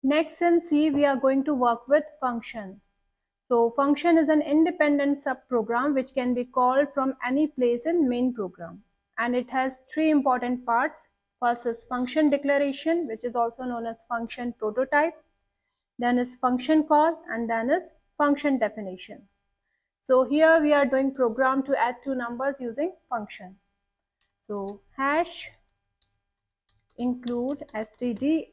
Next in C, we are going to work with function. So function is an independent subprogram which can be called from any place in main program. And it has three important parts. First is function declaration, which is also known as function prototype. Then is function call, and then is function definition. So here we are doing program to add two numbers using function. So hash include stdio.h,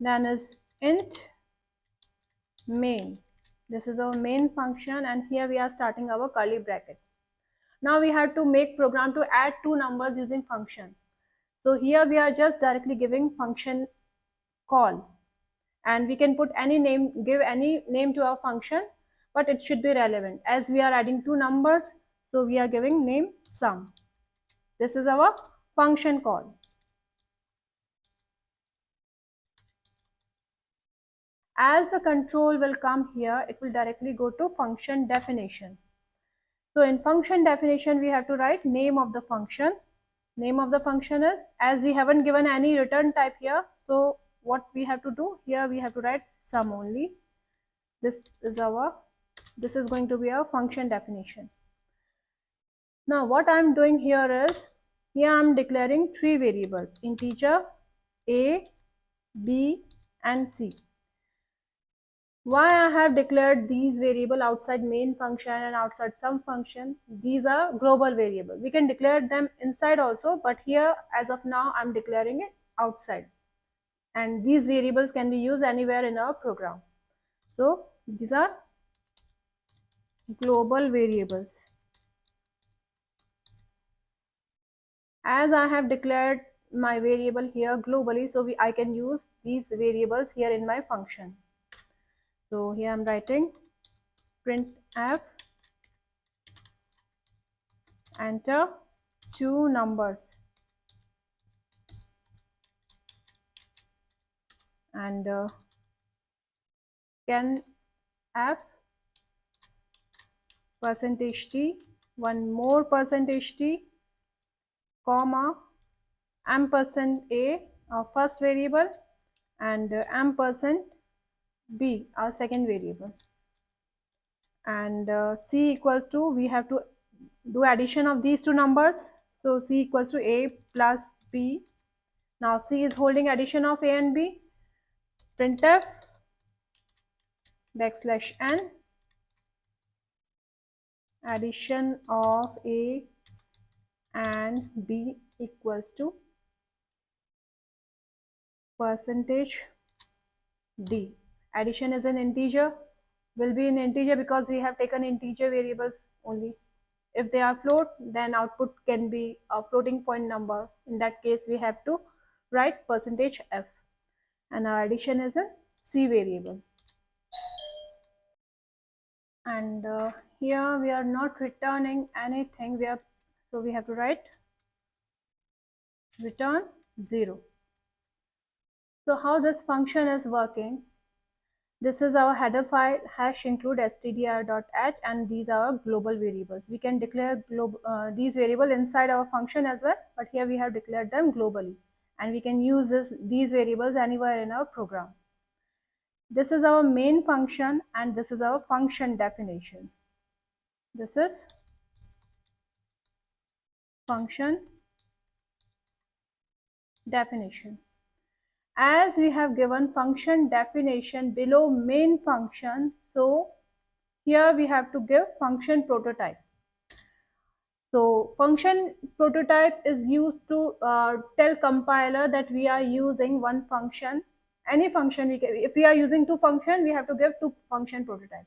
then is int main. This is our main function, and here we are starting our curly bracket. Now we have to make program to add two numbers using function. So here we are just directly giving function call, and we can put any name, give any name to our function, but it should be relevant. As we are adding two numbers, so we are giving name sum. This is our function call. As the control will come here, it will directly go to function definition. So in function definition, we have to write name of the function. Name of the function is, as we haven't given any return type here, so what we have to do here, we have to write sum only. This is going to be our function definition. Now what I'm doing here is, here I'm declaring three variables, integer, a, b and c. Why I have declared these variable outside main function and outside sum function? These are global variable. We can declare them inside also, but here as of now I'm declaring it outside. And these variables can be used anywhere in our program. So these are global variables. As I have declared my variable here globally, so I can use these variables here in my function. So here I'm writing printf, enter two numbers, and can f %t, one more %t, comma ampersand a, our first variable, and ampersand b, our second variable. And c equals to, we have to do addition of these two numbers, so c equals to a plus b. Now c is holding addition of a and b. Printf \n, addition of a and b equals to %d. Addition is an integer, will be in integer because we have taken integer variables only. If they are float, then output can be a floating point number. In that case, we have to write %f, and our addition is a c variable. And here we are not returning anything. So we have to write return 0. So how this function is working? This is our header file, hash include stdio.h, and these are our global variables. We can declare these variables inside our function as well, but here we have declared them globally, and we can use these variables anywhere in our program. This is our main function, and this is our function definition. This is function definition. As we have given function definition below main function, so here we have to give function prototype. So function prototype is used to tell compiler that we are using one function, any function if we are using two function, we have to give two function prototype.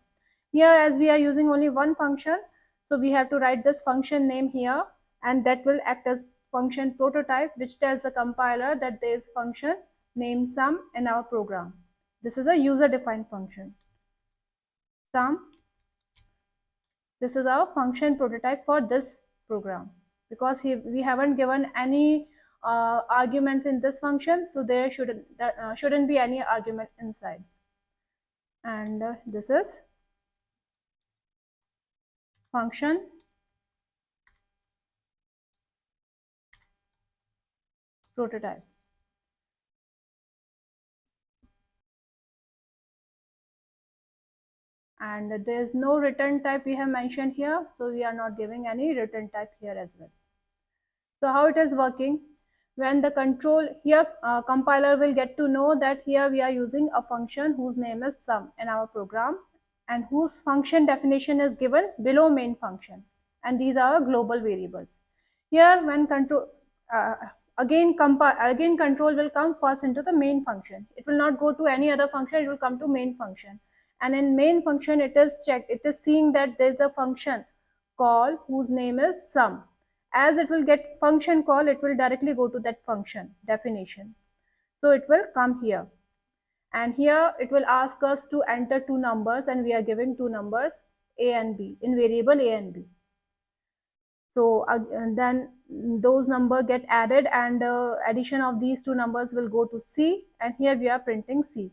Here, as we are using only one function, so we have to write this function name here, and that will act as function prototype, which tells the compiler that there is function name sum in our program. This is a user defined function. Sum, this is our function prototype for this program, because we haven't given any arguments in this function, so there shouldn't be any argument inside. And this is function prototype. And there is no return type we have mentioned here, so we are not giving any return type here as well. So how it is working? When the control here, compiler will get to know that here we are using a function whose name is sum in our program, and whose function definition is given below main function, and these are global variables. Here when control again control will come first into the main function. It will not go to any other function, it will come to main function. And in main function it is checked, it is seeing that there is a function call whose name is sum. As it will get function call, it will directly go to that function definition. So it will come here, and here it will ask us to enter two numbers, and we are giving two numbers a and b in variable a and b. So then those numbers get added, and addition of these two numbers will go to C, and here we are printing C.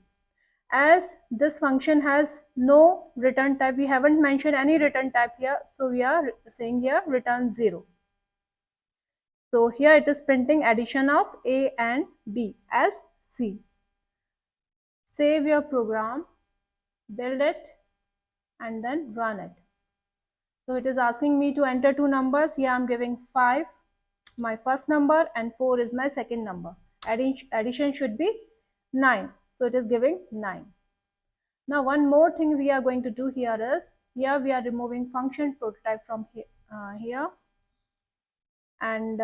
As this function has no return type, we haven't mentioned any return type here, so we are saying here return 0. So here it is printing addition of A and B as C. Save your program, build it, and then run it. So it is asking me to enter two numbers. Here I am giving 5, my first number, and 4 is my second number. Addition should be 9. So it is giving 9. Now one more thing we are going to do here is, here we are removing function prototype from here. And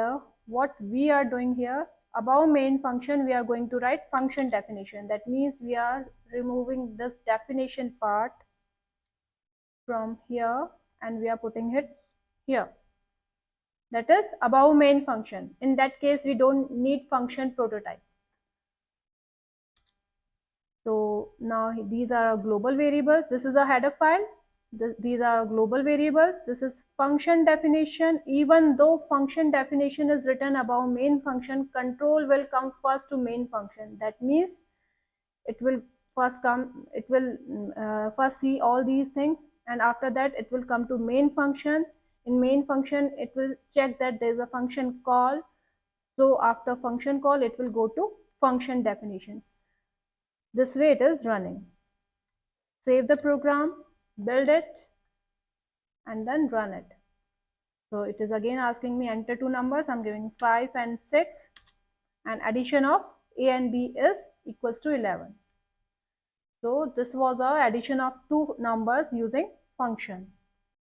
what we are doing here, above main function we are going to write function definition. That means we are removing this definition part from here, and we are putting it here. That is above main function. In that case we don't need function prototype. So now these are our global variables. This is a header file. These are global variables. This is function definition. Even though function definition is written above main function, control will come first to main function. That means it will first see all these things, and after that it will come to main function. In main function it will check that there is a function call. So after function call it will go to function definition. This way it is running. Save the program, build it, and then run it. So it is again asking me enter two numbers. I'm giving 5 and 6, and addition of A and B is equals to 11. So this was our addition of two numbers using function.